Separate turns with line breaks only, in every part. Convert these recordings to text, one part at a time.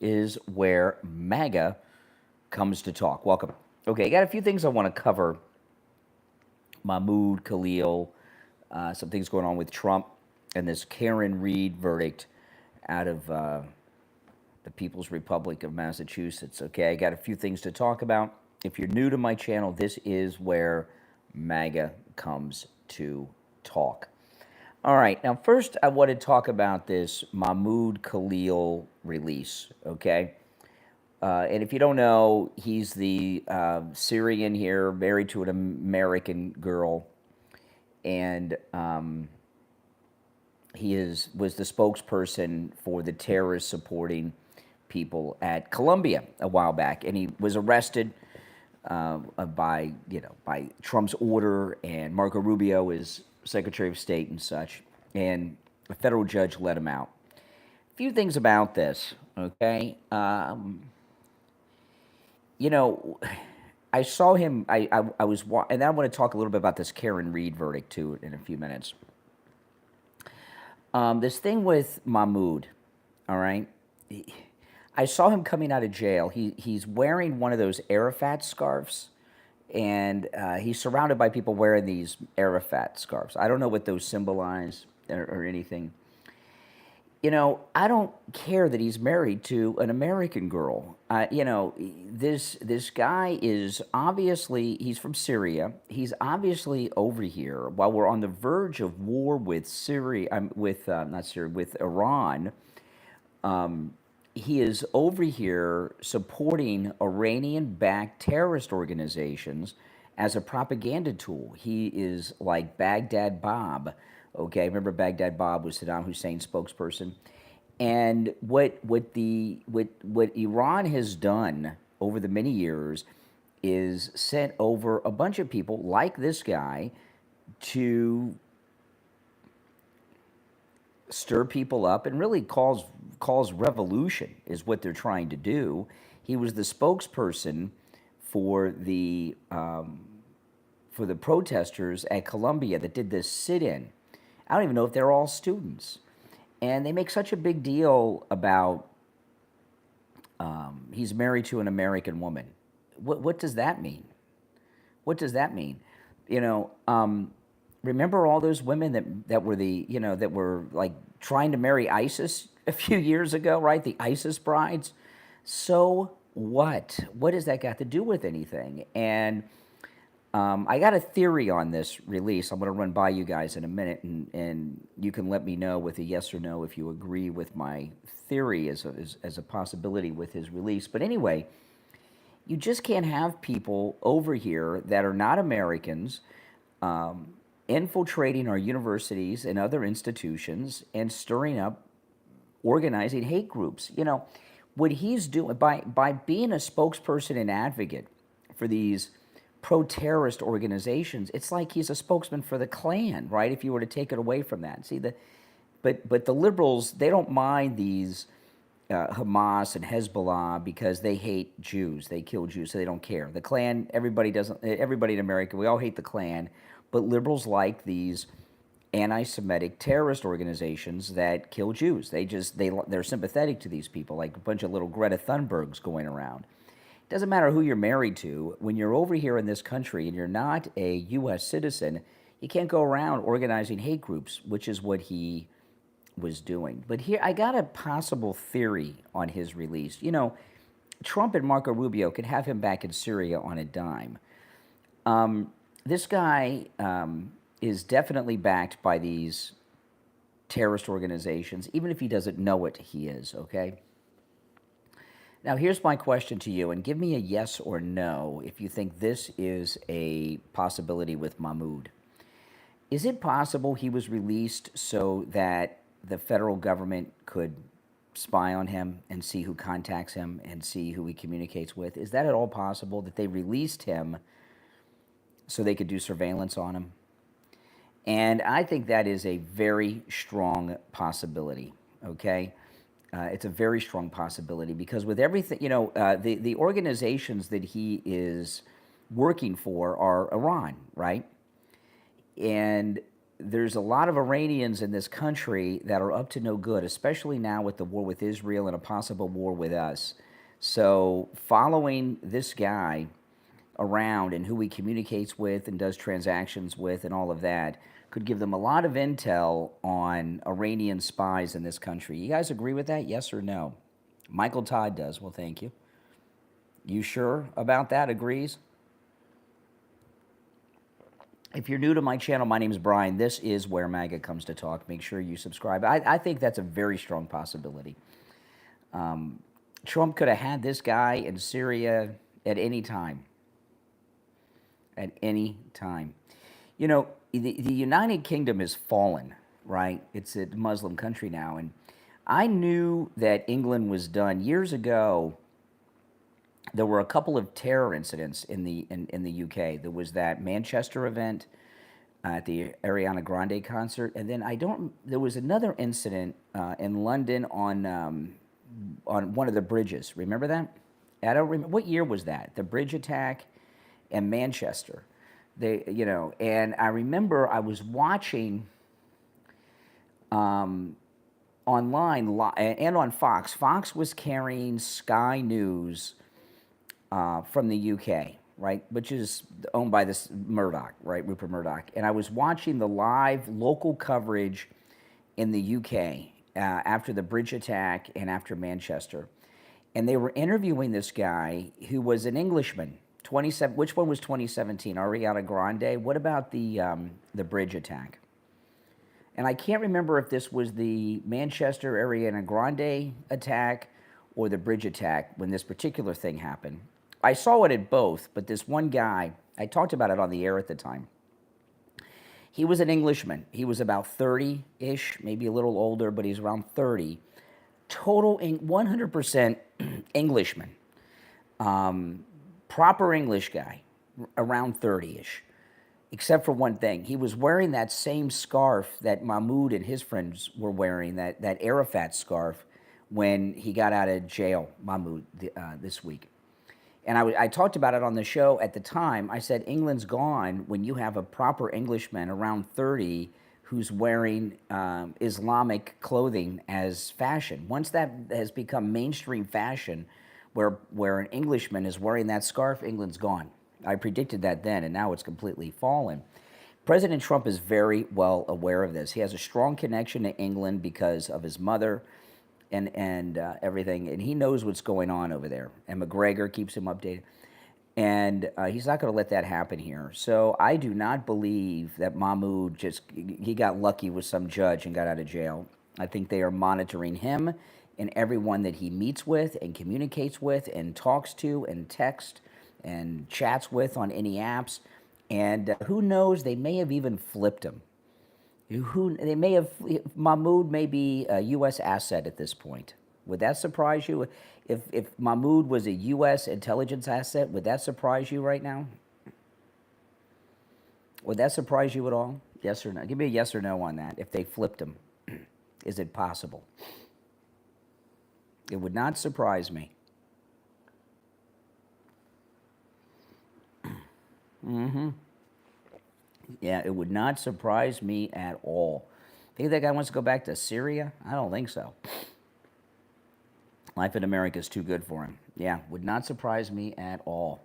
is where MAGA comes to talk. Welcome. Okay, I got a few things I want to cover. Mahmoud Khalil, some things going on with Trump, and this Karen Reed verdict out of the People's Republic of Massachusetts. Okay, I got a few things to talk about. If you're new to my channel, this is where MAGA comes to talk. All right, now first I want to talk about this Mahmoud Khalil release, okay? And if you don't know, he's the Syrian here, married to an American girl, and he was the spokesperson for the terrorist supporting people at Columbia a while back, and he was arrested by Trump's order, and Marco Rubio is Secretary of State and such, and a federal judge let him out. A few things about this, okay? I saw him, I was, and then I want to talk a little bit about this Karen Reed verdict too in a few minutes. This thing with Mahmoud, all right? I saw him coming out of jail. He's wearing one of those Arafat scarves, and he's surrounded by people wearing these Arafat scarves. I don't know what those symbolize or anything. I don't care that he's married to an American girl. This guy is obviously, he's from Syria. He's obviously over here while we're on the verge of war with with Iran. He is over here supporting Iranian-backed terrorist organizations as a propaganda tool. He is like Baghdad Bob. Okay, remember Baghdad Bob was Saddam Hussein's spokesperson, and what Iran has done over the many years is sent over a bunch of people like this guy to stir people up and really cause revolution is what they're trying to do. He was the spokesperson for the protesters at Columbia that did this sit-in. I don't even know if they're all students. And they make such a big deal about he's married to an American woman. What does that mean? What does that mean? Remember all those women that were like trying to marry ISIS a few years ago, right? The ISIS brides. So what? What does that got to do with anything? And I got a theory on this release. I'm going to run by you guys in a minute, and you can let me know with a yes or no if you agree with my theory as a possibility with his release. But anyway, you just can't have people over here that are not Americans infiltrating our universities and other institutions and stirring up, organizing hate groups. What he's doing by being a spokesperson and advocate for these pro-terrorist organizations, it's like he's a spokesman for the Klan, right? If you were to take it away from that. See, but the liberals, they don't mind these Hamas and Hezbollah because they hate Jews. They kill Jews, so they don't care. The Klan, everybody in America, we all hate the Klan, but liberals like these anti-Semitic terrorist organizations that kill Jews. They're sympathetic to these people, like a bunch of little Greta Thunbergs going around. Doesn't matter who you're married to. When you're over here in this country and you're not a U.S. citizen, you can't go around organizing hate groups, which is what he was doing. But here, I got a possible theory on his release. Trump and Marco Rubio could have him back in Syria on a dime. This guy is definitely backed by these terrorist organizations, even if he doesn't know it, he is, okay? Now, here's my question to you, and give me a yes or no if you think this is a possibility with Mahmoud. Is it possible he was released so that the federal government could spy on him and see who contacts him and see who he communicates with? Is that at all possible, that they released him so they could do surveillance on him? And I think that is a very strong possibility, okay? It's a very strong possibility because with everything, the organizations that he is working for are Iran, right? And there's a lot of Iranians in this country that are up to no good, especially now with the war with Israel and a possible war with us. So following this guy around and who he communicates with and does transactions with and all of that could give them a lot of intel on Iranian spies in this country. You guys agree with that? Yes or no? Michael Todd does. Well, thank you. You sure about that? Agrees? If you're new to my channel, my name is Brian. This is where MAGA comes to talk. Make sure you subscribe. I think that's a very strong possibility. Trump could have had this guy in Syria at any time. At any time. You know, the United Kingdom has fallen, right? It's a Muslim country now. And I knew that England was done. Years ago, there were a couple of terror incidents in the UK. There was that Manchester event at the Ariana Grande concert, and then there was another incident in London on one of the bridges. Remember that? I don't remember what year was that. The bridge attack in Manchester. And I remember I was watching online and on Fox. Fox was carrying Sky News from the UK, right, which is owned by this Murdoch, right, Rupert Murdoch. And I was watching the live local coverage in the UK after the bridge attack and after Manchester. And they were interviewing this guy who was an Englishman. Which one was 2017? Ariana Grande? What about the bridge attack? And I can't remember if this was the Manchester Ariana Grande attack or the bridge attack when this particular thing happened. I saw it at both, but this one guy, I talked about it on the air at the time. He was an Englishman. He was about 30-ish, maybe a little older, but he's around 30. Total 100% Englishman. Proper English guy, around 30-ish. Except for one thing. He was wearing that same scarf that Mahmoud and his friends were wearing, that Arafat scarf, when he got out of jail, Mahmoud, this week. And I talked about it on the show at the time. I said, England's gone when you have a proper Englishman around 30 who's wearing Islamic clothing as fashion. Once that has become mainstream fashion, where an Englishman is wearing that scarf, England's gone. I predicted that then, and now it's completely fallen. President Trump is very well aware of this. He has a strong connection to England because of his mother and everything, and he knows what's going on over there. And McGregor keeps him updated. And he's not going to let that happen here. So I do not believe that Mahmoud he got lucky with some judge and got out of jail. I think they are monitoring him and everyone that he meets with and communicates with and talks to and texts and chats with on any apps. And who knows, they may have even flipped him. Mahmoud may be a U.S. asset at this point. Would that surprise you? If Mahmoud was a U.S. intelligence asset, would that surprise you right now? Would that surprise you at all? Yes or no? Give me a yes or no on that. If they flipped him, is it possible? It would not surprise me. Yeah, it would not surprise me at all. Think that guy wants to go back to Syria? I don't think so. Life in America is too good for him. Yeah, would not surprise me at all.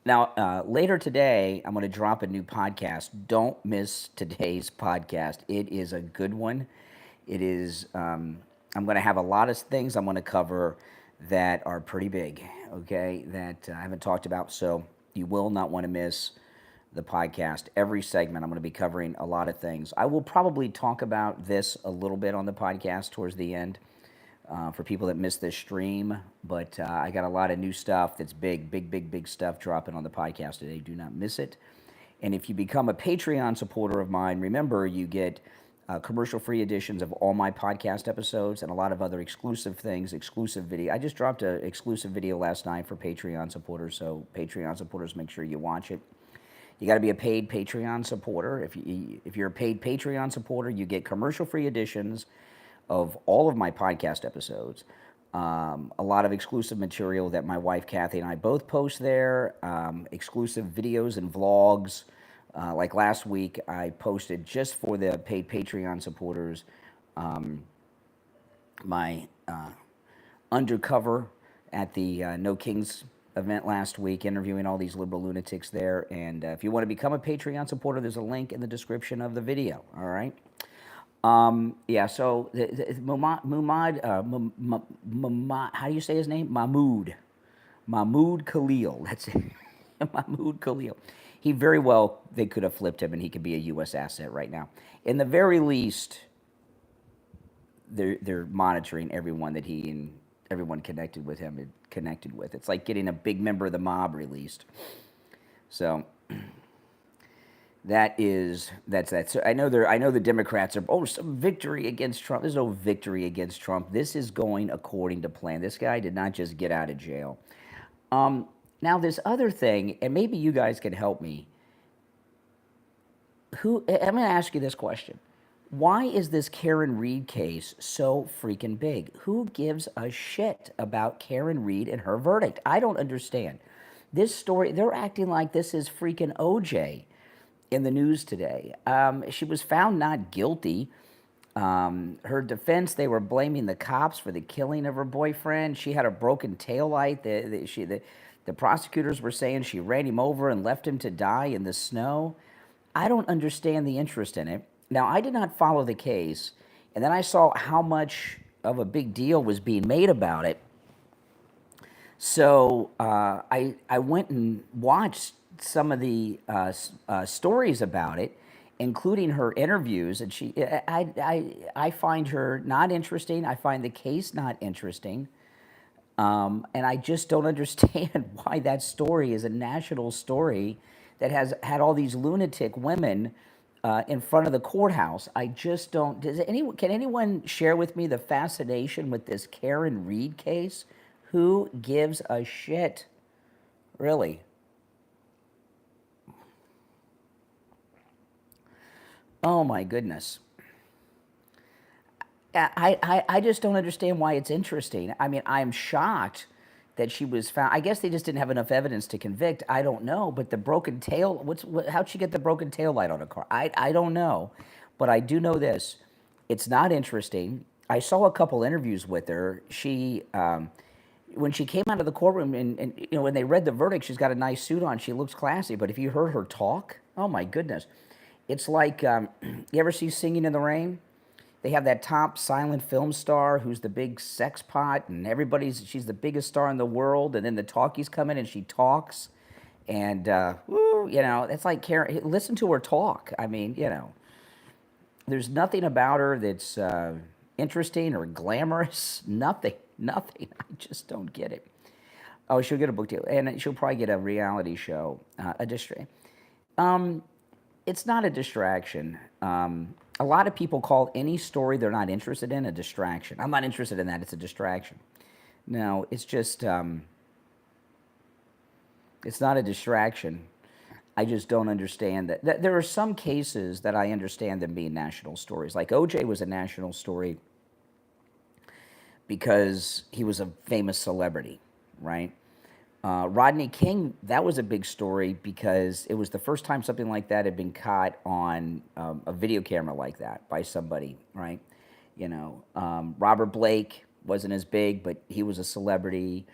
Now, later today, I'm going to drop a new podcast. Don't miss today's podcast. It is a good one. It is, I'm going to have a lot of things I'm going to cover that are pretty big, okay, that I haven't talked about. So you will not want to miss the podcast. Every segment, I'm going to be covering a lot of things. I will probably talk about this a little bit on the podcast towards the end for people that missed this stream, but I got a lot of new stuff that's big stuff dropping on the podcast today. Do not miss it. And if you become a Patreon supporter of mine, remember you get commercial-free editions of all my podcast episodes and a lot of other exclusive things, exclusive video. I just dropped an exclusive video last night for Patreon supporters, so Patreon supporters, make sure you watch it. You got to be a paid Patreon supporter. If you're a paid Patreon supporter, you get commercial-free editions of all of my podcast episodes. A lot of exclusive material that my wife Kathy and I both post there. Exclusive videos and vlogs Like last week, I posted just for the paid Patreon supporters my undercover at the No Kings event last week, interviewing all these liberal lunatics there. And if you want to become a Patreon supporter, there's a link in the description of the video. All right. Yeah. So how do you say his name? Mahmoud Khalil. That's it. Mahmoud Khalil. He very well, they could have flipped him and he could be a U.S. asset right now. In the very least, they're monitoring everyone that he and everyone connected with him connected with. It's like getting a big member of the mob released. So that's that. So I know the Democrats are some victory against Trump. There's no victory against Trump. This is going according to plan. This guy did not just get out of jail. Now this other thing, and maybe you guys can help me. I'm going to ask you this question. Why is this Karen Reed case so freaking big? Who gives a shit about Karen Reed and her verdict? I don't understand. This story, they're acting like this is freaking OJ in the news today. She was found not guilty. Her defense, they were blaming the cops for the killing of her boyfriend. She had a broken taillight. The prosecutors were saying she ran him over and left him to die in the snow. I don't understand the interest in it. Now, I did not follow the case, and then I saw how much of a big deal was being made about it. So I went and watched some of the stories about it, including her interviews, and I find her not interesting. I find the case not interesting, and I just don't understand why that story is a national story that has had all these lunatic women in front of the courthouse. I just don't. Can anyone share with me the fascination with this Karen Reed case? Who gives a shit, really? Oh my goodness. I just don't understand why it's interesting. I mean, I'm shocked that she was found. I guess they just didn't have enough evidence to convict. I don't know. But the broken tail, how'd she get the broken tail light on a car? I don't know. But I do know this. It's not interesting. I saw a couple interviews with her. She, when she came out of the courtroom and when they read the verdict, she's got a nice suit on. She looks classy. But if you heard her talk, oh my goodness. It's like, you ever see Singing in the Rain? They have that top silent film star who's the big sex pot, and she's the biggest star in the world, and then the talkies come in and she talks, and, it's like Karen, listen to her talk. I mean, there's nothing about her that's interesting or glamorous, nothing. I just don't get it. Oh, she'll get a book deal, and she'll probably get a reality show, it's not a distraction. A lot of people call any story they're not interested in a distraction. I'm not interested in that. It's a distraction. No, it's just, it's not a distraction. I just don't understand that. There are some cases that I understand them being national stories. Like OJ was a national story because he was a famous celebrity, right? Rodney King, that was a big story because it was the first time something like that had been caught on a video camera like that by somebody, right? Robert Blake wasn't as big, but he was a celebrity.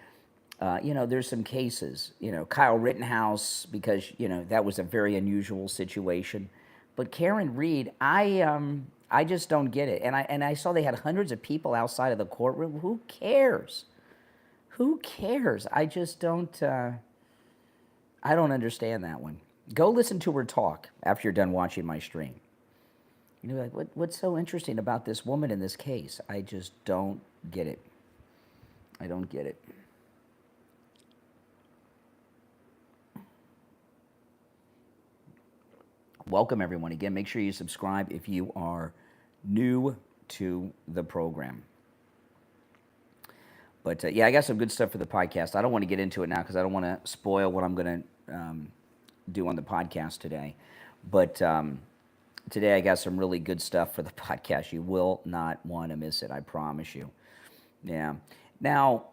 There's some cases, Kyle Rittenhouse, because, that was a very unusual situation. But Karen Reed, I just don't get it. And I saw they had hundreds of people outside of the courtroom. Who cares? Who cares? I just don't, I don't understand that one. Go listen to her talk after you're done watching my stream. You're like, what's so interesting about this woman in this case? I just don't get it. I don't get it. Welcome, everyone. Again, make sure you subscribe if you are new to the program. But, yeah, I got some good stuff for the podcast. I don't want to get into it now because I don't want to spoil what I'm going to do on the podcast today. But today I got some really good stuff for the podcast. You will not want to miss it, I promise you. Yeah. Now,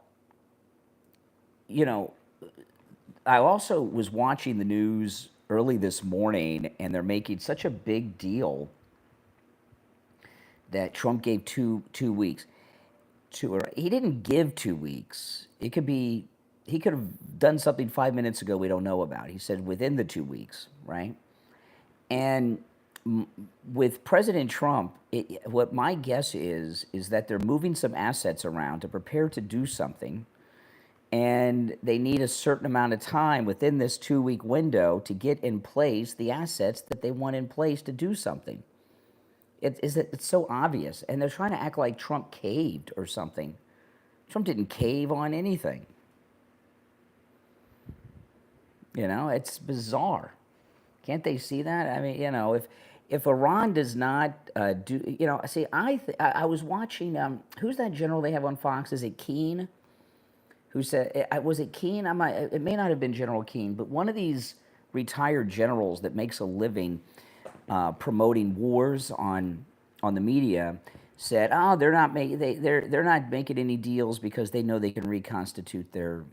I also was watching the news early this morning, and they're making such a big deal that Trump gave two weeks to her. He didn't give 2 weeks. It could be he could have done something 5 minutes ago we don't know about. He said within the 2 weeks, right? And with President Trump, what my guess is that they're moving some assets around to prepare to do something, and they need a certain amount of time within this 2 week window to get in place the assets that they want in place to do something. It's so obvious, and they're trying to act like Trump caved or something. Trump didn't cave on anything. It's bizarre. Can't they see that? I mean, if Iran does not see, I was watching, who's that general they have on Fox? Is it Keane? Who said, was it Keane? It may not have been General Keane, but one of these retired generals that makes a living promoting wars on the media said, "Oh, they're not making any deals because they know they can reconstitute their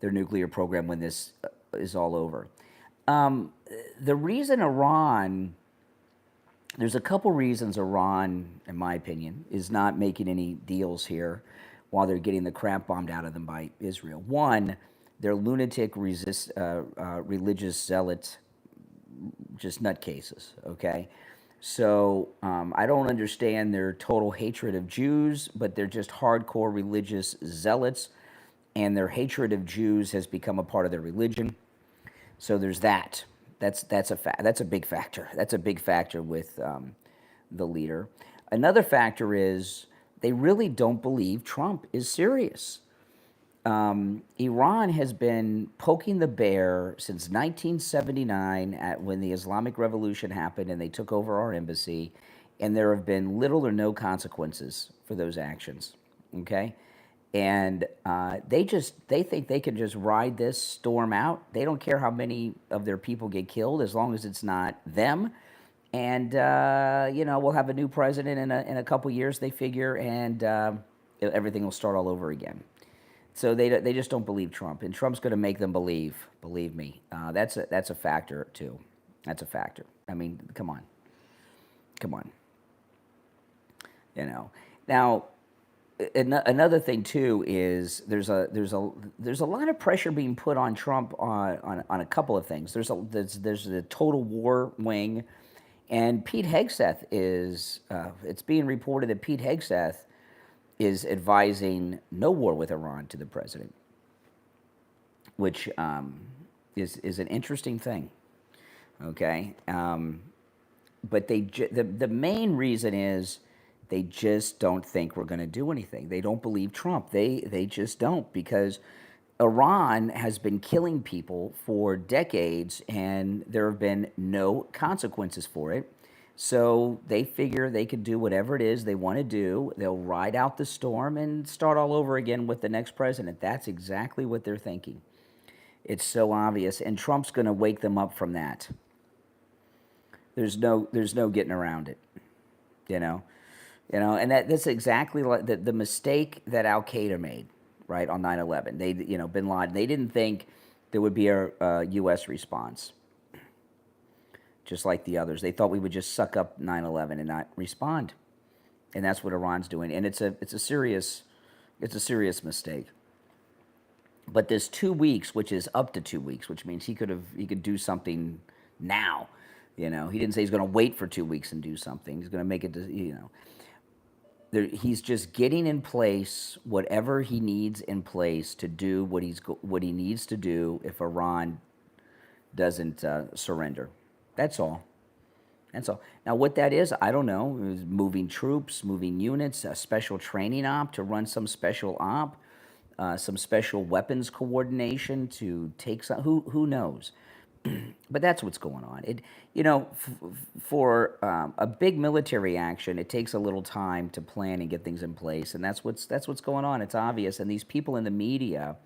nuclear program when this is all over." The reason Iran, there's a couple reasons Iran, in my opinion, is not making any deals here while they're getting the crap bombed out of them by Israel. One, they're lunatic religious zealots, just nutcases, okay? So I don't understand their total hatred of Jews, but they're just hardcore religious zealots, and their hatred of Jews has become a part of their religion. So there's that. That's a big factor. That's a big factor with the leader. Another factor is they really don't believe Trump is serious. Iran has been poking the bear since 1979 when the Islamic Revolution happened and they took over our embassy, and there have been little or no consequences for those actions, okay? And they think they can just ride this storm out. They don't care how many of their people get killed as long as it's not them. And, we'll have a new president in a couple years, they figure, and everything will start all over again. So they just don't believe Trump, and Trump's going to make them believe. Believe me, that's a factor too. That's a factor. I mean, come on. Now, another thing too is there's a lot of pressure being put on Trump on a couple of things. There's the total war wing, and Pete Hegseth is. It's being reported that Pete Hegseth is advising no war with Iran to the president, which is an interesting thing, okay? But the main reason is they just don't think we're going to do anything. They don't believe Trump. They just don't, because Iran has been killing people for decades, and there have been no consequences for it. So they figure they can do whatever it is they want to do. They'll ride out the storm and start all over again with the next president. That's exactly what they're thinking. It's so obvious, and Trump's going to wake them up from that. There's no getting around it, and that's exactly like the mistake that Al Qaeda made, right, on 9/11. They, Bin Laden. They didn't think there would be a U.S. response. Just like the others. They thought we would just suck up 9/11 and not respond. And that's what Iran's doing. And it's a serious mistake. But this 2 weeks, which is up to 2 weeks, which means he could do something now. He didn't say he's going to wait for 2 weeks and do something. He's going to make it, he's just getting in place whatever he needs in place to do what he needs to do if Iran doesn't surrender. That's all. Now, what that is, I don't know. It was moving troops, moving units, a special training op to run some special op, some special weapons coordination to take some. Who knows? But that's what's going on. For a big military action, it takes a little time to plan and get things in place, and that's what's going on. It's obvious, and these people in the media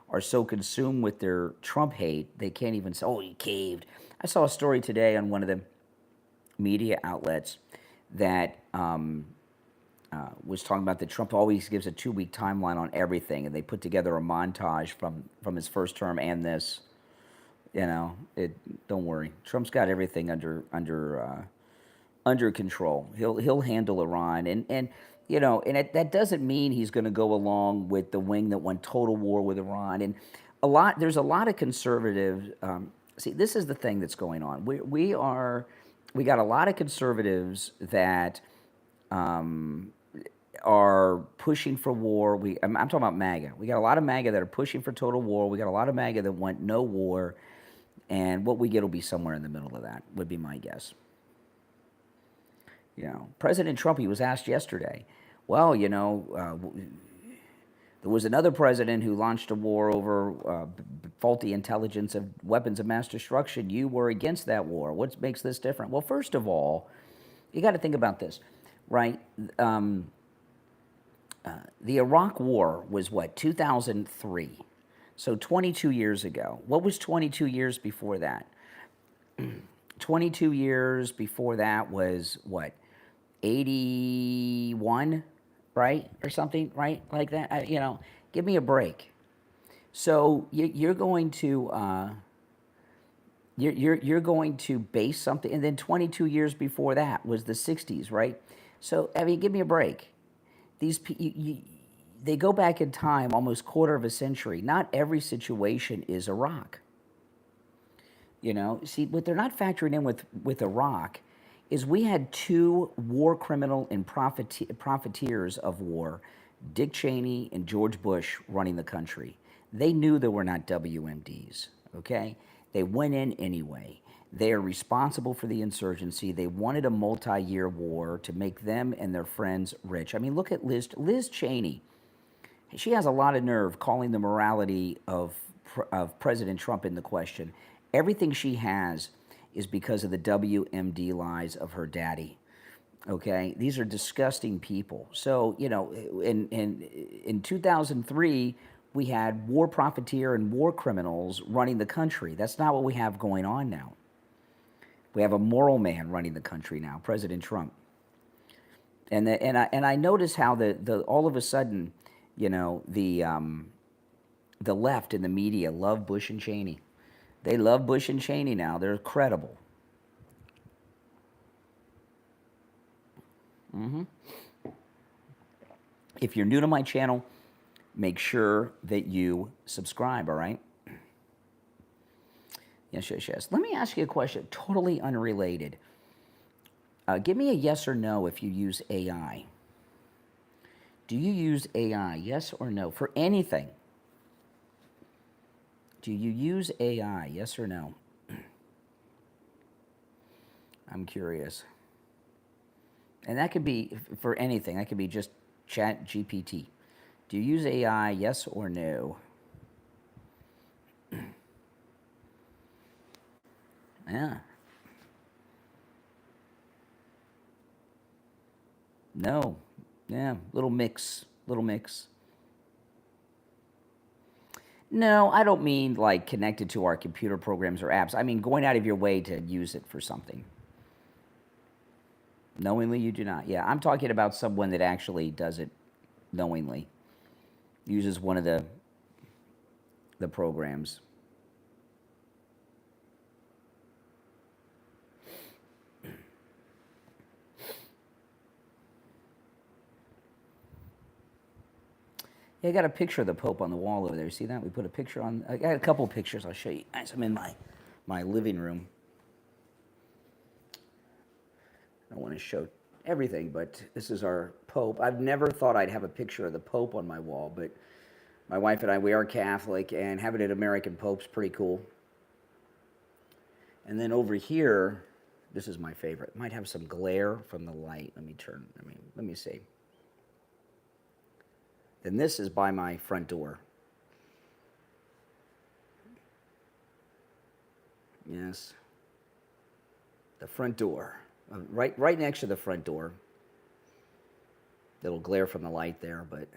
are so consumed with their Trump hate, they can't even say, "Oh, he caved." I saw a story today on one of the media outlets that was talking about that Trump always gives a 2-week timeline on everything, and they put together a montage from his first term and this. Don't worry. Trump's got everything under control. He'll handle Iran, that doesn't mean he's going to go along with the wing that went total war with Iran. And there's a lot of conservatives. See, this is the thing that's going on. We got a lot of conservatives that are pushing for war. I'm talking about MAGA. We got a lot of MAGA that are pushing for total war. We got a lot of MAGA that want no war, and what we get will be somewhere in the middle of that, would be my guess. President Trump, he was asked yesterday, well, there was another president who launched a war over faulty intelligence of weapons of mass destruction. You were against that war. What makes this different? Well, first of all, you got to think about this, right? The Iraq War was what, 2003? So 22 years ago. What was 22 years before that? 22 years before that was what, 81, right? Or something, right? Like that, give me a break. So you're going to, you're going to base something, and then 22 years before that was the 60s, right? So, give me a break. They go back in time almost quarter of a century. Not every situation is Iraq. See, what they're not factoring in with Iraq is we had two war criminal and profiteers of war, Dick Cheney and George Bush, running the country. They knew they were not WMDs, okay? They went in anyway. They are responsible for the insurgency. They wanted a multi-year war to make them and their friends rich. Look at Liz Cheney. She has a lot of nerve calling the morality of President Trump into question. Everything she has is because of the WMD lies of her daddy. Okay, these are disgusting people. So in 2003, we had war profiteer and war criminals running the country. That's not what we have going on now. We have a moral man running the country now, President Trump. And I notice how the all of a sudden, the left and the media love Bush and Cheney. They love Bush and Cheney now. They're credible. If you're new to my channel, make sure that you subscribe, all right? Yes. Let me ask you a question, totally unrelated. Give me a yes or no if you use AI. Do you use AI, yes or no, for anything? Do you use AI, yes or no? I'm curious. And that could be for anything. That could be just Chat GPT. Do you use AI, yes or no? Yeah. No. Yeah, little mix. No, I don't mean like connected to our computer programs or apps. I mean going out of your way to use it for something. Knowingly, you do not. Yeah, I'm talking about someone that actually does it knowingly. Uses one of the programs. Yeah, I got a picture of the Pope on the wall over there. See that? We put a picture on. I got a couple of pictures. I'll show you guys. I'm in my living room. I don't want to show everything, but this is our Pope. I've never thought I'd have a picture of the Pope on my wall, but my wife and I, we are Catholic, and having an American Pope's pretty cool. And then over here, this is my favorite. It might have some glare from the light. Let me see. Then this is by my front door. Yes. The front door. Right next to the front door. Little glare from the light there, but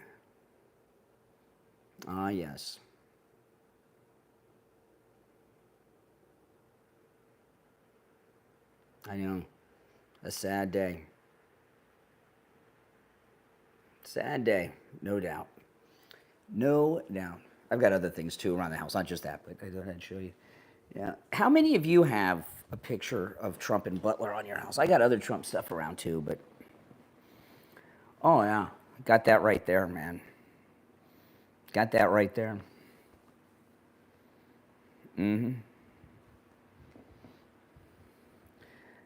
yes. I know. A sad day. Sad day, no doubt. No doubt. I've got other things too around the house, not just that, but I go ahead and show you. Yeah. How many of you have a picture of Trump and Butler on your house? I got other Trump stuff around too, but oh yeah, got that right there, man. Got that right there. Mm-hmm.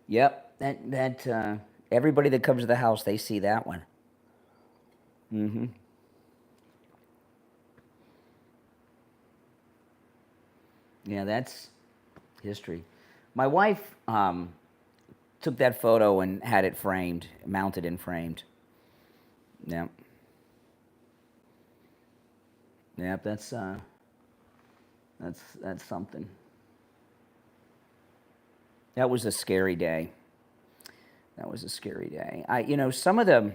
Yep. That everybody that comes to the house, they see that one. Mm-hmm. Yeah, that's history. My wife took that photo and had it framed, mounted and framed. Yeah. Yep. That's something. That was a scary day. That was a scary day. Some of the,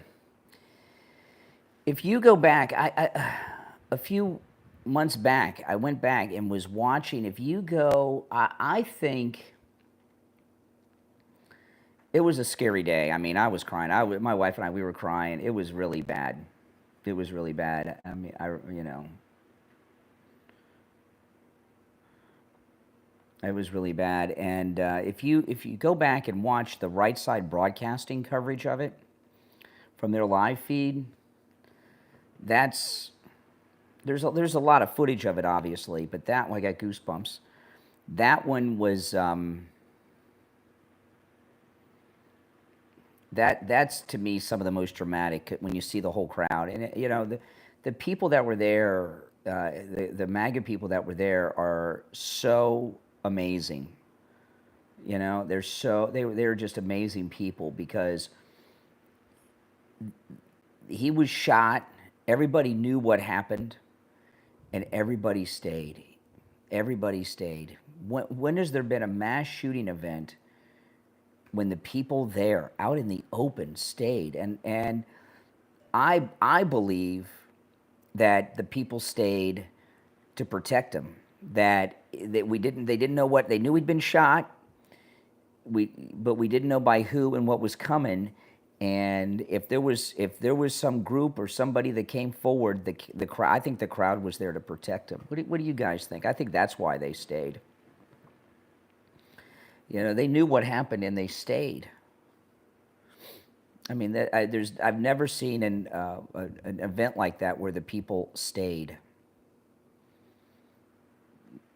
if you go back, a few months back, I went back and was watching. If you go, I think it was a scary day. I mean, I was crying. My wife and I, we were crying. It was really bad. It was really bad. I mean, it was really bad. And if you go back and watch the Right Side Broadcasting coverage of it from their live feed, there's a lot of footage of it, obviously, but that one, I got goosebumps. That one was that's to me some of the most dramatic when you see the whole crowd. And the people that were there, the MAGA people that were there are so amazing. They're just amazing people because he was shot. Everybody knew what happened, and everybody stayed. Everybody stayed. When has there been a mass shooting event when the people there out in the open stayed? And I believe that the people stayed to protect him. That they didn't know what they knew. He'd been shot. But we didn't know by who and what was coming. And if there was some group or somebody that came forward, the crowd, I think the crowd was there to protect him. What do you guys think? I think that's why they stayed. They knew what happened and they stayed. I mean, I've never seen an event like that where the people stayed.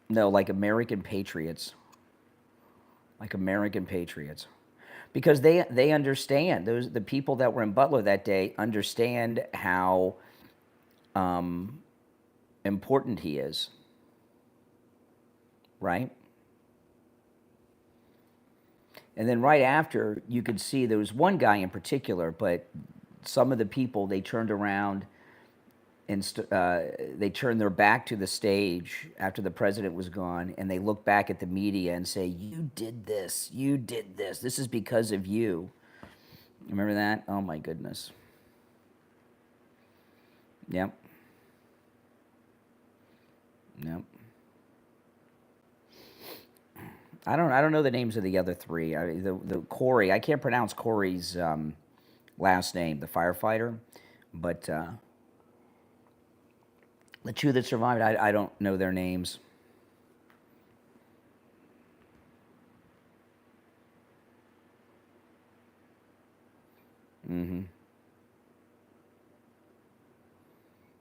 No, like American patriots. Like American patriots. Because they understand, the people that were in Butler that day understand how important he is. Right? And then right after, you could see there was one guy in particular, but some of the people, they turned around and they turned their back to the stage after the president was gone, and they looked back at the media and say, "You did this. You did this. This is because of you." Remember that? Oh my goodness. Yep. Yep. I don't know the names of the other three. The Corey, I can't pronounce Corey's last name, the firefighter, but the two that survived, I don't know their names. Mm-hmm.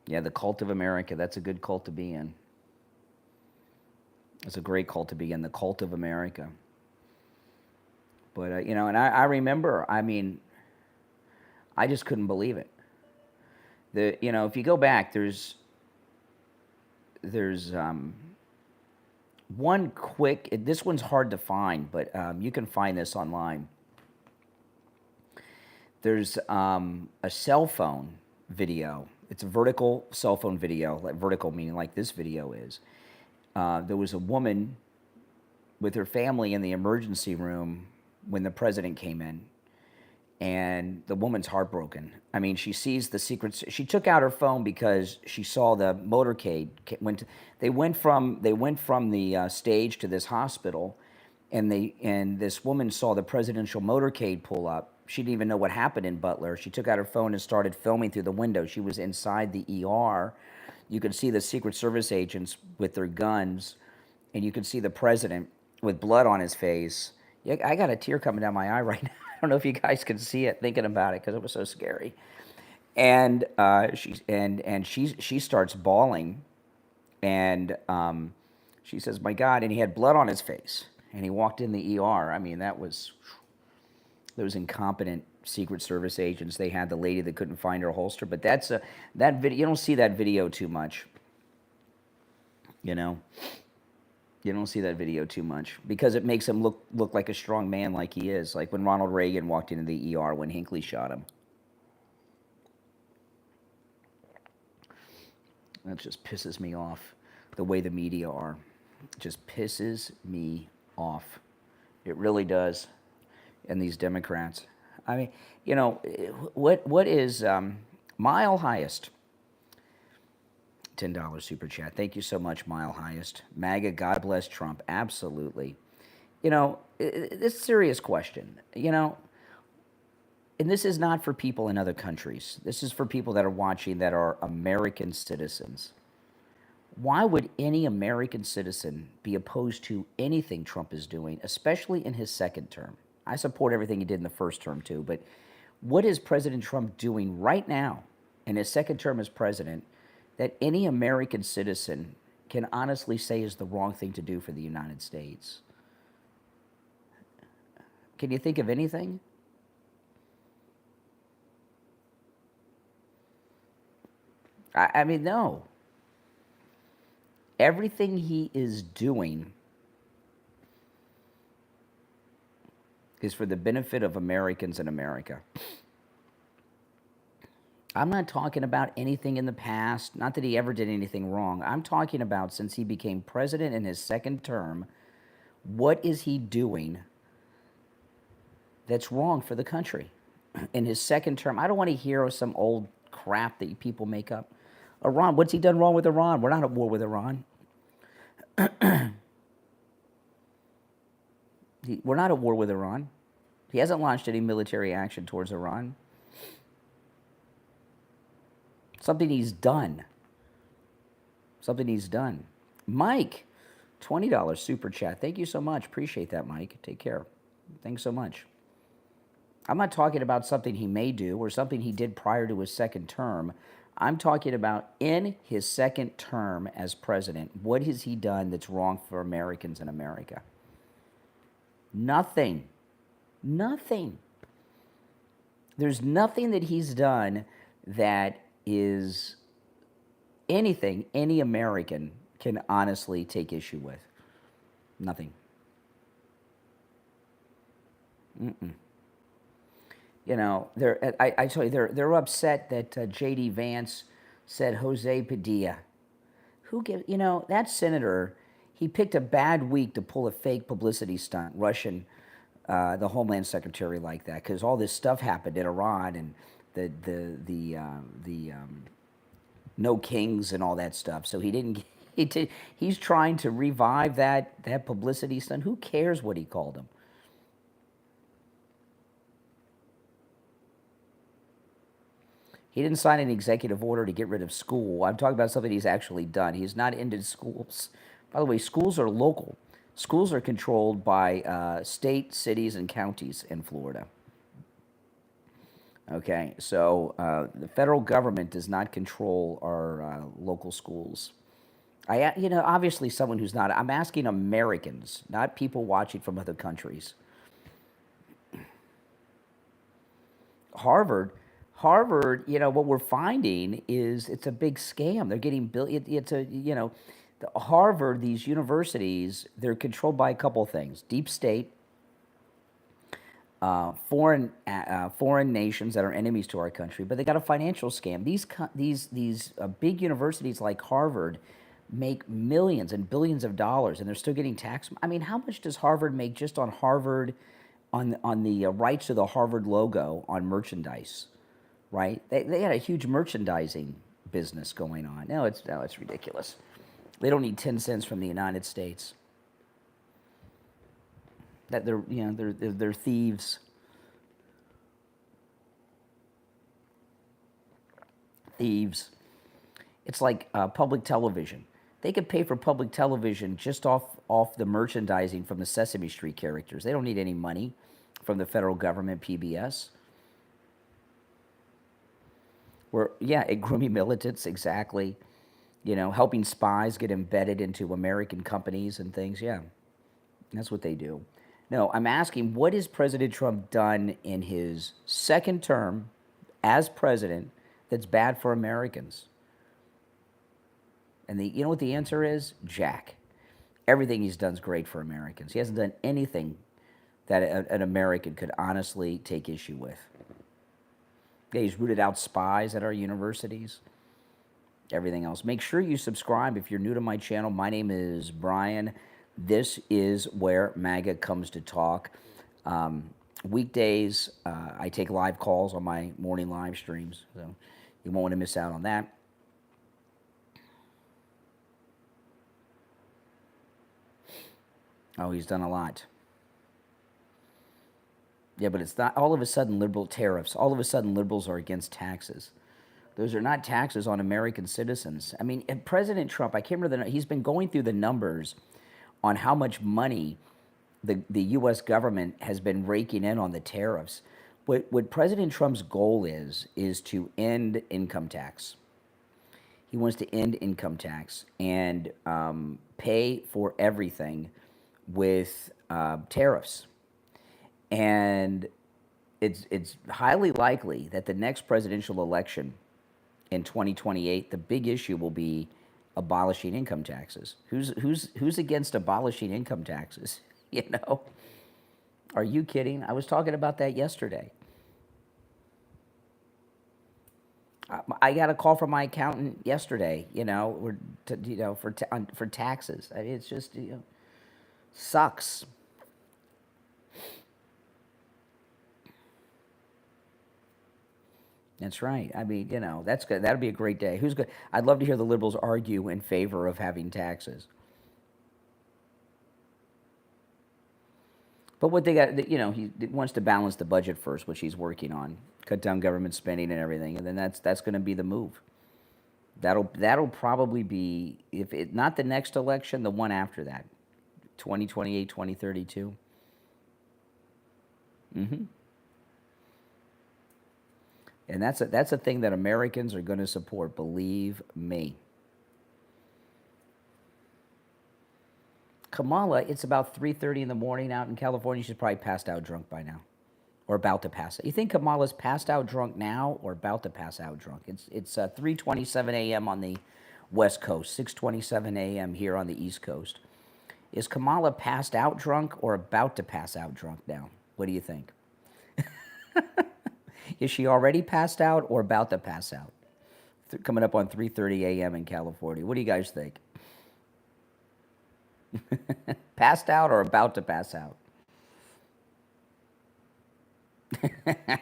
Yeah, the cult of America. That's a good cult to be in. It's a great cult to be in, the cult of America. But and I remember. I mean, I just couldn't believe it. If you go back, there's one quick. This one's hard to find, but you can find this online. There's a cell phone video. It's a vertical cell phone video, like vertical meaning like this video is. There was a woman with her family in the emergency room when the president came in, and the woman's heartbroken. I mean, she sees the secrets. She took out her phone because she saw the motorcade. They went from the stage to this hospital, and this woman saw the presidential motorcade pull up. She didn't even know what happened in Butler. She took out her phone and started filming through the window. She was inside the ER. You could see the Secret Service agents with their guns and you can see the president with blood on his face. Yeah, I got a tear coming down my eye right now. I don't know if you guys can see it thinking about it because it was so scary. And she starts bawling, and she says, "My God!" And he had blood on his face, and he walked in the ER. I mean, that was those incompetent Secret Service agents. They had the lady that couldn't find her holster, but that video. You don't see that video too much. You know, you don't see that video too much because it makes him look like a strong man, like he is. Like when Ronald Reagan walked into the ER when Hinckley shot him. That just pisses me off. The way the media are, it just pisses me off. It really does. And these Democrats. I mean, you know, what is Mile Highest? $10 super chat. Thank you so much, Mile Highest. MAGA, God bless Trump. Absolutely. You know, this is a serious question. You know, and this is not for people in other countries. This is for people that are watching that are American citizens. Why would any American citizen be opposed to anything Trump is doing, especially in his second term? I support everything he did in the first term too, but what is President Trump doing right now in his second term as president that any American citizen can honestly say is the wrong thing to do for the United States? Can you think of anything? I mean, no. Everything he is doing is for the benefit of Americans in America. I'm not talking about anything in the past, not that he ever did anything wrong. I'm talking about since he became president in his second term, what is he doing that's wrong for the country in his second term? I don't want to hear some old crap that people make up. Iran, what's he done wrong with Iran? We're not at war with Iran. We're not at war with Iran. He hasn't launched any military action towards Iran. Something he's done. Something he's done. Mike, $20 super chat. Thank you so much. Appreciate that, Mike. Take care. Thanks so much. I'm not talking about something he may do or something he did prior to his second term. I'm talking about in his second term as president, what has he done that's wrong for Americans in America? Nothing. Nothing. There's nothing that he's done that is anything any American can honestly take issue with. Nothing. Mm-mm. You know, I tell you, they're upset that J.D. Vance said Jose Padilla. Who gives, you know, that senator, he picked a bad week to pull a fake publicity stunt, Russian, the Homeland Secretary like that, because all this stuff happened in Iran and the no kings and all that stuff. So he didn't. He's trying to revive that publicity stunt. Who cares what he called him? He didn't sign an executive order to get rid of school. I'm talking about something he's actually done. He's not ended schools. By the way, schools are local. Schools are controlled by state, cities, and counties in Florida. Okay, so the federal government does not control our local schools. You know, obviously someone who's not, I'm asking Americans, not people watching from other countries. Harvard, you know, what we're finding is it's a big scam. They're getting it's a, you know, Harvard, these universities, they're controlled by a couple of things: deep state, foreign nations that are enemies to our country, but they got a financial scam. These big universities like Harvard make millions and billions of dollars, and they're still getting taxed. I mean, how much does Harvard make just on Harvard, on the rights to the Harvard logo on merchandise? Right? They had a huge merchandising business going on. No, it's ridiculous. They don't need 10 cents from the United States. That they're thieves. Thieves. It's like public television. They could pay for public television just off the merchandising from the Sesame Street characters. They don't need any money from the federal government, PBS. Grooming militants, exactly. Helping spies get embedded into American companies and things. Yeah, that's what they do. No, I'm asking, what has President Trump done in his second term as president that's bad for Americans? And you know what the answer is? Jack. Everything he's done is great for Americans. He hasn't done anything that an American could honestly take issue with. Yeah, he's rooted out spies at our universities. Everything else. Make sure you subscribe if you're new to my channel. My name is Brian. This is where MAGA comes to talk. Weekdays, I take live calls on my morning live streams, so you won't want to miss out on that. Oh, he's done a lot. Yeah, but it's not all of a sudden liberal tariffs. All of a sudden liberals are against taxes. Those are not taxes on American citizens. I mean, President Trump, I can't remember he's been going through the numbers on how much money the U.S. government has been raking in on the tariffs. What President Trump's goal is to end income tax. He wants to end income tax and pay for everything with tariffs. And it's highly likely that the next presidential election in 2028, the big issue will be abolishing income taxes. Who's against abolishing income taxes? Are you kidding? I was talking about that yesterday. I got a call from my accountant yesterday. For taxes. I mean, it's just sucks. That's right. I mean, that's good. That'd be a great day. Who's good? I'd love to hear the liberals argue in favor of having taxes. But what they got, he wants to balance the budget first, which he's working on, cut down government spending and everything, and then that's going to be the move. That'll probably be, if it not the next election, the one after that, 2028, 2032. Mm-hmm. And that's a thing that Americans are going to support, believe me. Kamala, it's about 3:30 in the morning out in California. She's probably passed out drunk by now, or about to pass out. You think Kamala's passed out drunk now, or about to pass out drunk? It's 3:27 a.m. on the West Coast, 6:27 a.m. here on the East Coast. Is Kamala passed out drunk or about to pass out drunk now? What do you think? Is she already passed out or about to pass out? Coming up on 3:30 a.m. in California. What do you guys think? Passed out or about to pass out?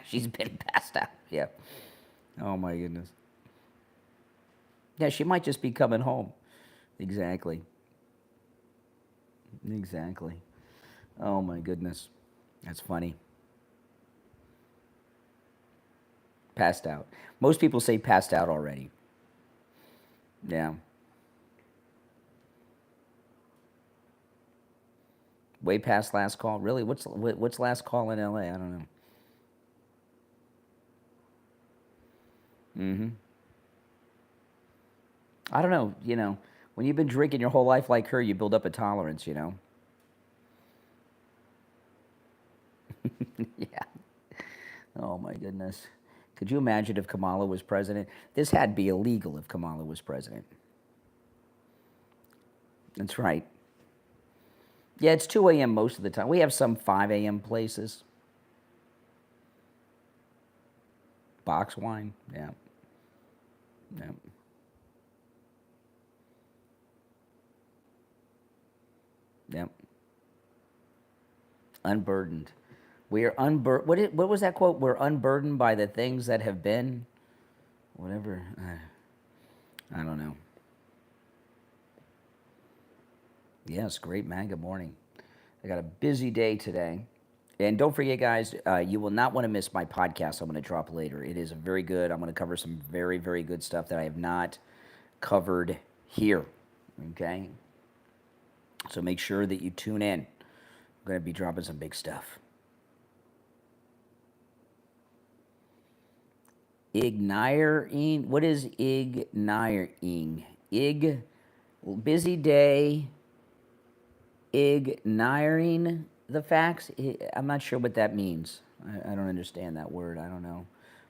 She's been passed out. Yeah. Oh my goodness. Yeah, she might just be coming home. Exactly. Exactly. Oh my goodness. That's funny. Passed out. Most people say passed out already. Yeah. Way past last call. Really? What's last call in LA? I don't know. Mm-hmm. I don't know. When you've been drinking your whole life like her, you build up a tolerance. Yeah. Oh my goodness. Could you imagine if Kamala was president? This had to be illegal if Kamala was president. That's right. Yeah, it's 2 a.m. most of the time. We have some 5 a.m. places. Box wine, yeah. Yeah. Yep. Unburdened. We are unburdened. What was that quote? We're unburdened by the things that have been. Whatever. I don't know. Yes, great MAGA morning. I got a busy day today. And don't forget, guys, you will not want to miss my podcast I'm going to drop later. It is very good. I'm going to cover some very, very good stuff that I have not covered here. Okay? So make sure that you tune in. I'm going to be dropping some big stuff. Igniring. What is igniring? Busy day. Igniring the facts. I'm not sure what that means. I don't understand that word. I don't know.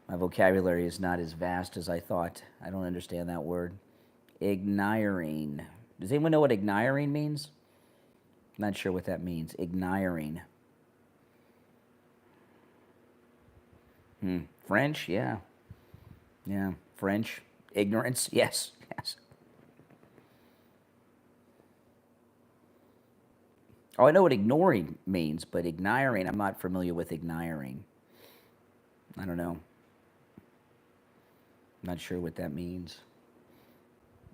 My vocabulary is not as vast as I thought. I don't understand that word. Igniring. Does anyone know what igniring means? Not sure what that means. Igniring. French? Yeah. Yeah. French. Ignorance? Yes. Yes. Oh, I know what ignoring means, but igniring, I'm not familiar with igniring. I don't know. Not sure what that means.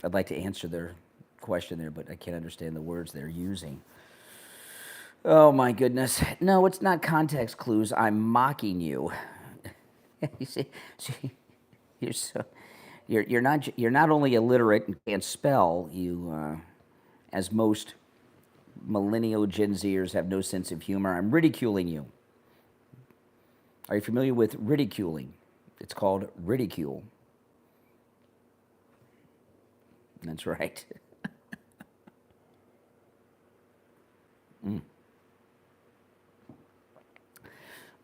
I'd like to answer their question there, but I can't understand the words they're using. Oh my goodness. No, it's not context clues. I'm mocking you. You see, you're not only illiterate and can't spell, you as most millennial Gen Zers have no sense of humor. I'm ridiculing you. Are you familiar with ridiculing? It's called ridicule. That's right.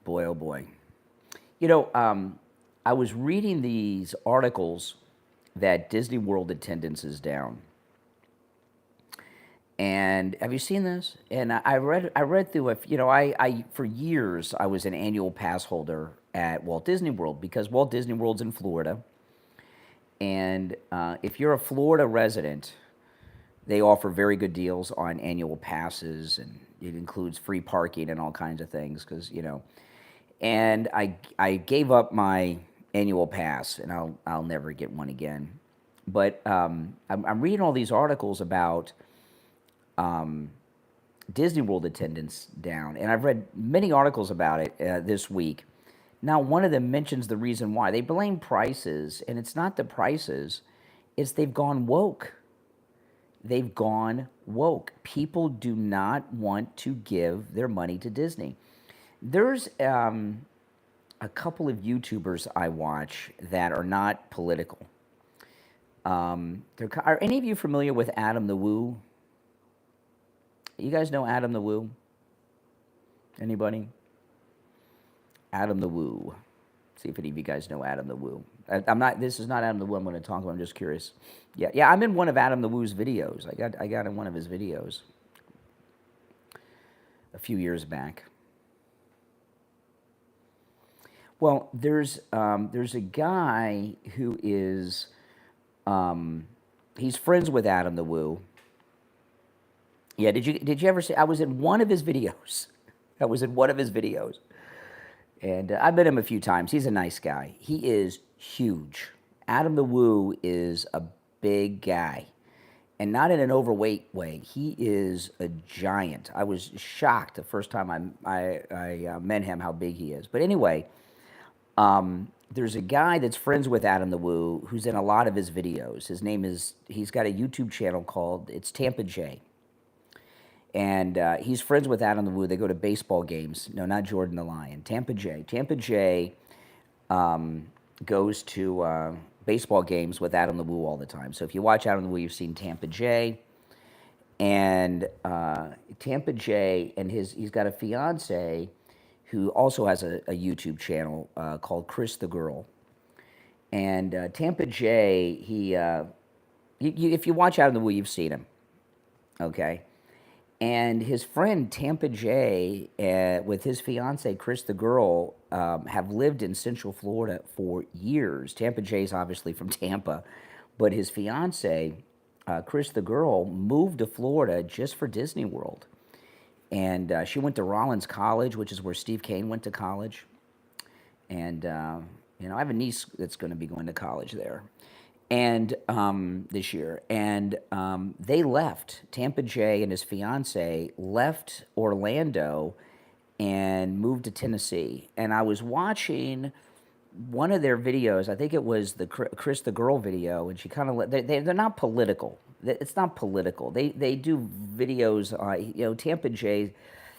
Boy, oh boy. You know, I was reading these articles that Disney World attendance is down. And have you seen this? And I read through it. You know, I for years I was an annual pass holder at Walt Disney World because Walt Disney World's in Florida. And if you're a Florida resident, they offer very good deals on annual passes, and it includes free parking and all kinds of things. Because and I gave up my annual pass, and I'll never get one again. But I'm reading all these articles about Disney World attendance down, and I've read many articles about it this week. Now, one of them mentions the reason why. They blame prices, and it's not the prices, it's they've gone woke. They've gone woke. People do not want to give their money to Disney. There's a couple of YouTubers I watch that are not political. Are any of you familiar with Adam the Woo? You guys know Adam the Woo? Anybody? Adam the Woo. See if any of you guys know Adam the Woo. I'm not. This is not Adam the Woo I'm going to talk about. I'm just curious. Yeah. I'm in one of Adam the Woo's videos. I got in one of his videos a few years back. Well, there's a guy who is he's friends with Adam the Woo. Yeah. Did you ever see? I was in one of his videos. And I've met him a few times. He's a nice guy. He is huge. Adam the Woo is a big guy, and not in an overweight way. He is a giant. I was shocked the first time I met him how big he is. But anyway, there's a guy that's friends with Adam the Woo who's in a lot of his videos. He's got a YouTube channel called Tampa J. And he's friends with Adam the Woo. They go to baseball games. No, not Jordan the Lion. Tampa J. Tampa J goes to baseball games with Adam the Woo all the time. So if you watch Adam the Woo, you've seen Tampa J. And Tampa J and he's got a fiance who also has a YouTube channel called Chris the Girl. And Tampa J, if you watch Adam the Woo, you've seen him. Okay. And his friend Tampa J, with his fiance Chris the Girl, have lived in Central Florida for years. Tampa J's obviously from Tampa, but his fiance Chris the Girl moved to Florida just for Disney World, and she went to Rollins College, which is where Steve Kane went to college. And I have a niece that's going to be going to college there. And this year, and they left. Tampa J and his fiance left Orlando and moved to Tennessee. And I was watching one of their videos. I think it was the Chris the Girl video, and she kind of they're not political. it's not political. They do videos. Tampa Jay,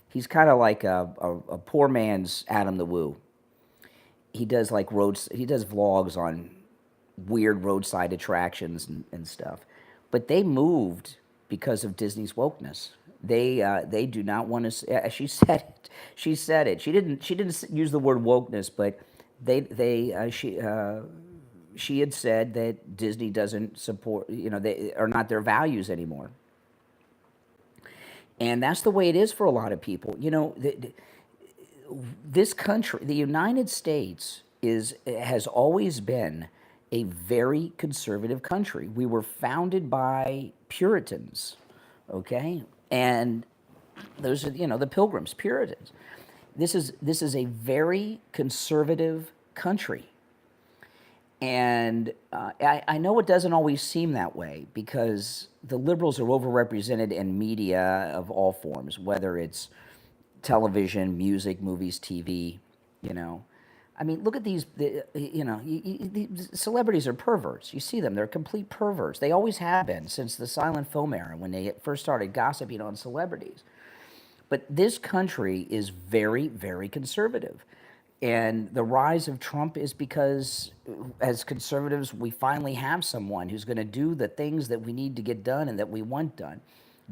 he's kind of like a poor man's Adam the Woo. He does like roads. He does vlogs on weird roadside attractions and stuff. But they moved because of Disney's wokeness. They do not want to. She said it. She said it. She didn't use the word wokeness, but she had said that Disney doesn't support. They are not their values anymore. And that's the way it is for a lot of people. This country, the United States, has always been a very conservative country. We were founded by Puritans, okay? And those are, the Pilgrims, Puritans. This is a very conservative country. And I know it doesn't always seem that way because the liberals are overrepresented in media of all forms, whether it's television, music, movies, TV, I mean, look at these, these celebrities are perverts. You see them, they're complete perverts. They always have been since the silent film era when they first started gossiping on celebrities. But this country is very, very conservative. And the rise of Trump is because, as conservatives, we finally have someone who's going to do the things that we need to get done and that we want done.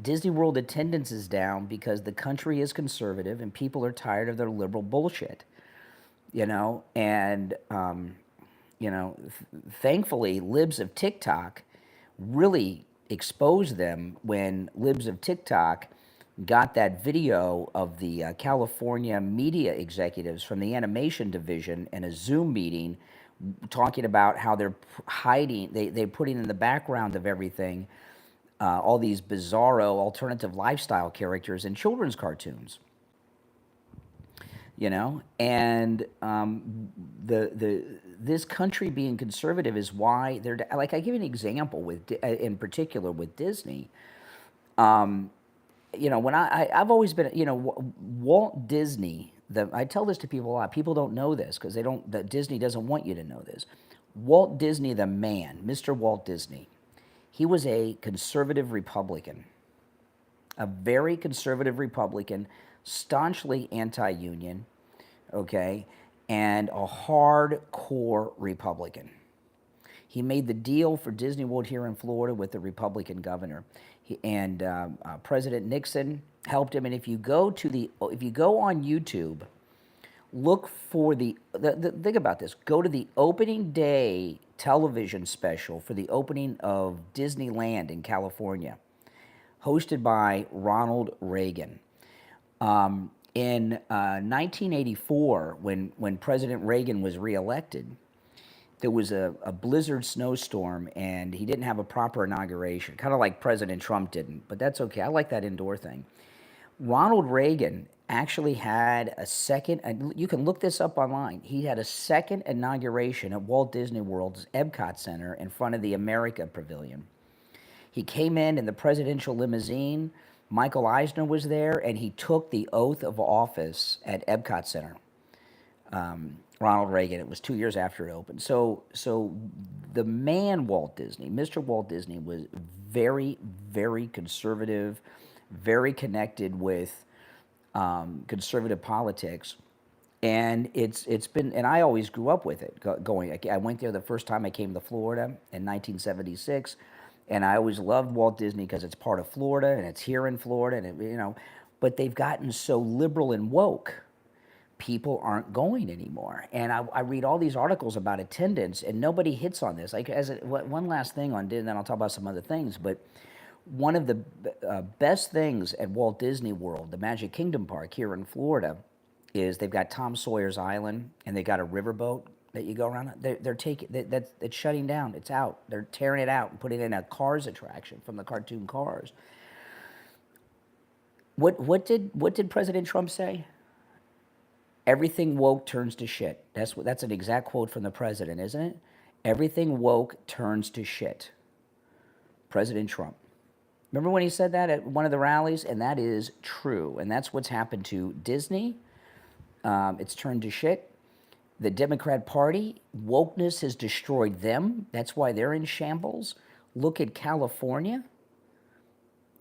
Disney World attendance is down because the country is conservative and people are tired of their liberal bullshit. And thankfully, libs of TikTok really exposed them when libs of TikTok got that video of the California media executives from the animation division in a Zoom meeting talking about how they're hiding, they're putting in the background of everything all these bizarro alternative lifestyle characters in children's cartoons. And this country being conservative is why they're like. I give you an example in particular with Disney. When I've always been, Walt Disney. I tell this to people a lot. People don't know this because Disney doesn't want you to know this. Walt Disney, the man, Mr. Walt Disney, he was a conservative Republican, a very conservative Republican, staunchly anti-union, okay, and a hardcore Republican. He made the deal for Disney World here in Florida with the Republican governor, and President Nixon helped him. And if you go on YouTube, look for think about this. Go to the opening day television special for the opening of Disneyland in California, hosted by Ronald Reagan. In 1984, when President Reagan was reelected, there was a blizzard snowstorm, and he didn't have a proper inauguration, kind of like President Trump didn't, but that's okay. I like that indoor thing. Ronald Reagan actually had a second, and you can look this up online, he had a second inauguration at Walt Disney World's Epcot Center in front of the America Pavilion. He came in the presidential limousine. Michael Eisner was there, and he took the oath of office at Epcot Center. Ronald Reagan. It was 2 years after it opened. So the man Walt Disney, Mr. Walt Disney, was very, very conservative, very connected with conservative politics, and it's been. And I always grew up with it. I went there the first time I came to Florida in 1976. And I always loved Walt Disney because it's part of Florida and it's here in Florida, and but they've gotten so liberal and woke, people aren't going anymore. And I read all these articles about attendance, and nobody hits on this. One last thing on Disney, and then I'll talk about some other things. But one of the best things at Walt Disney World, the Magic Kingdom Park here in Florida, is they've got Tom Sawyer's Island, and they got a riverboat that you go around. They're taking it's shutting down. It's out. They're tearing it out and putting in a Cars attraction from the cartoon Cars. What did President Trump say? Everything woke turns to shit. That's an exact quote from the president, isn't it? Everything woke turns to shit. President Trump. Remember when he said that at one of the rallies? And that is true. And that's what's happened to Disney. It's turned to shit. The Democrat Party, wokeness has destroyed them. That's why they're in shambles. Look at California.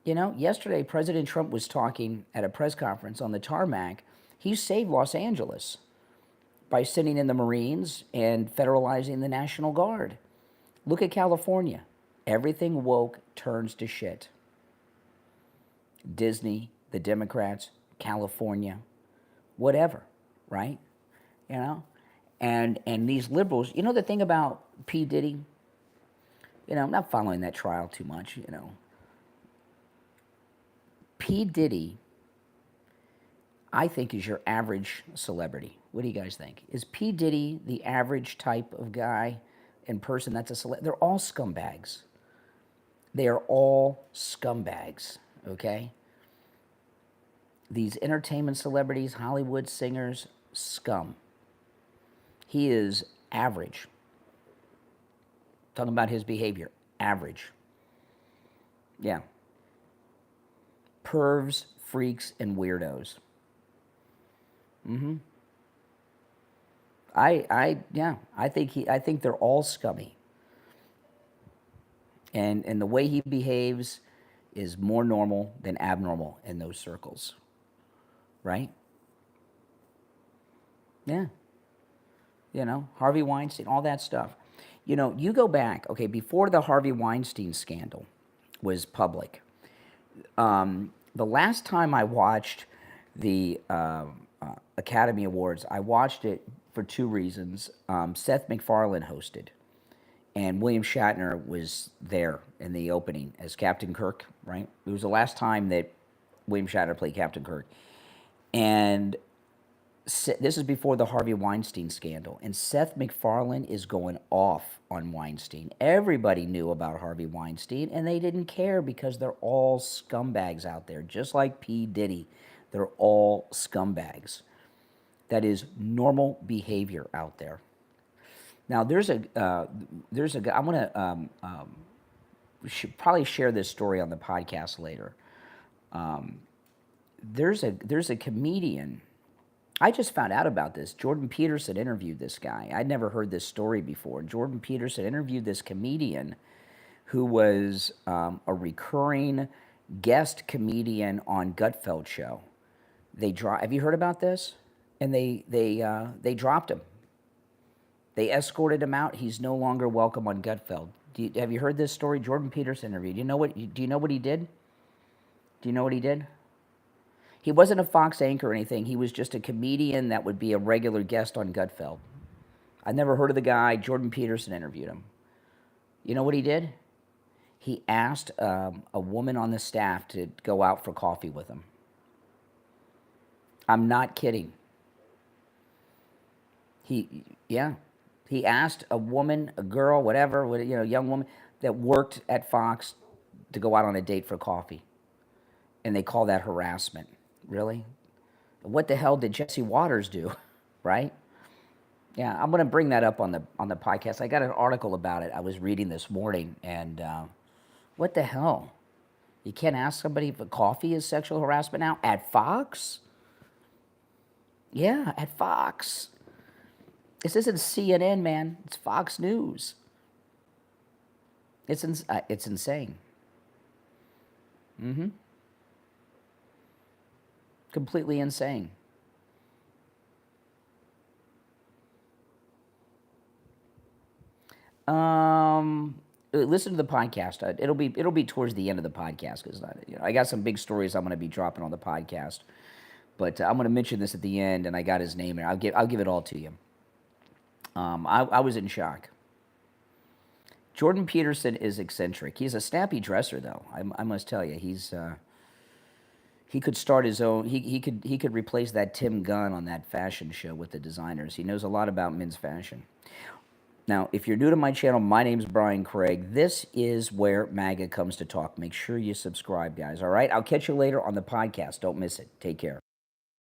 You know, yesterday President Trump was talking at a press conference on the tarmac. He saved Los Angeles by sending in the Marines and federalizing the National Guard. Look at California. Everything woke turns to shit. Disney, the Democrats, California, whatever, right? You know? And these liberals, you know the thing about P. Diddy? You know, I'm not following that trial too much, you know. P. Diddy, I think, is your average celebrity. What do you guys think? Is P. Diddy the average type of guy and person that's a celebrity? They're all scumbags. They are all scumbags, okay? These entertainment celebrities, Hollywood singers, scum. He is average. Talking about his behavior, average. Yeah. Pervs, freaks, and weirdos. I think they're all scummy. And the way he behaves is more normal than abnormal in those circles. Right? Yeah. You know, Harvey Weinstein, all that stuff. You know, you go back, okay, before the Harvey Weinstein scandal was public, the last time I watched the Academy Awards, I watched it for two reasons. Seth MacFarlane hosted, and William Shatner was there in the opening as Captain Kirk, right? It was the last time that William Shatner played Captain Kirk. And this is before the Harvey Weinstein scandal, and Seth MacFarlane is going off on Weinstein. Everybody knew about Harvey Weinstein, and they didn't care because they're all scumbags out there, just like P. Diddy. They're all scumbags. That is normal behavior out there. Now, there's a guy. I'm gonna probably share this story on the podcast later. There's a comedian. I just found out about this. Jordan Peterson interviewed this guy. I'd never heard this story before. Jordan Peterson interviewed this comedian who was a recurring guest comedian on Gutfeld show. Have you heard about this? And they dropped him. They escorted him out. He's no longer welcome on Gutfeld. Have you heard this story? Jordan Peterson interviewed. Do you know what he did? Do you know what he did? He wasn't a Fox anchor or anything. He was just a comedian that would be a regular guest on Gutfeld. I'd never heard of the guy. Jordan Peterson interviewed him. You know what he did? He asked a woman on the staff to go out for coffee with him. I'm not kidding. He asked a woman, a girl, whatever, young woman that worked at Fox to go out on a date for coffee. And they call that harassment. Really? What the hell did Jesse Waters do? Right? Yeah, I'm going to bring that up on the podcast. I got an article about it I was reading this morning, and what the hell? You can't ask somebody if a coffee is sexual harassment now? At Fox? Yeah, at Fox. This isn't CNN, man. It's Fox News. It's insane. Completely insane. Listen to the podcast. It'll be towards the end of the podcast because I got some big stories I'm going to be dropping on the podcast. But I'm going to mention this at the end, and I got his name there. I'll give it all to you. I was in shock. Jordan Peterson is eccentric. He's a snappy dresser, though. I must tell you, he could start his own. He could replace that Tim Gunn on that fashion show with the designers. He knows a lot about men's fashion. Now, if you're new to my channel, my name's Brian Craig. This is where MAGA comes to talk. Make sure you subscribe, guys. All right? I'll catch you later on the podcast. Don't miss it. Take care.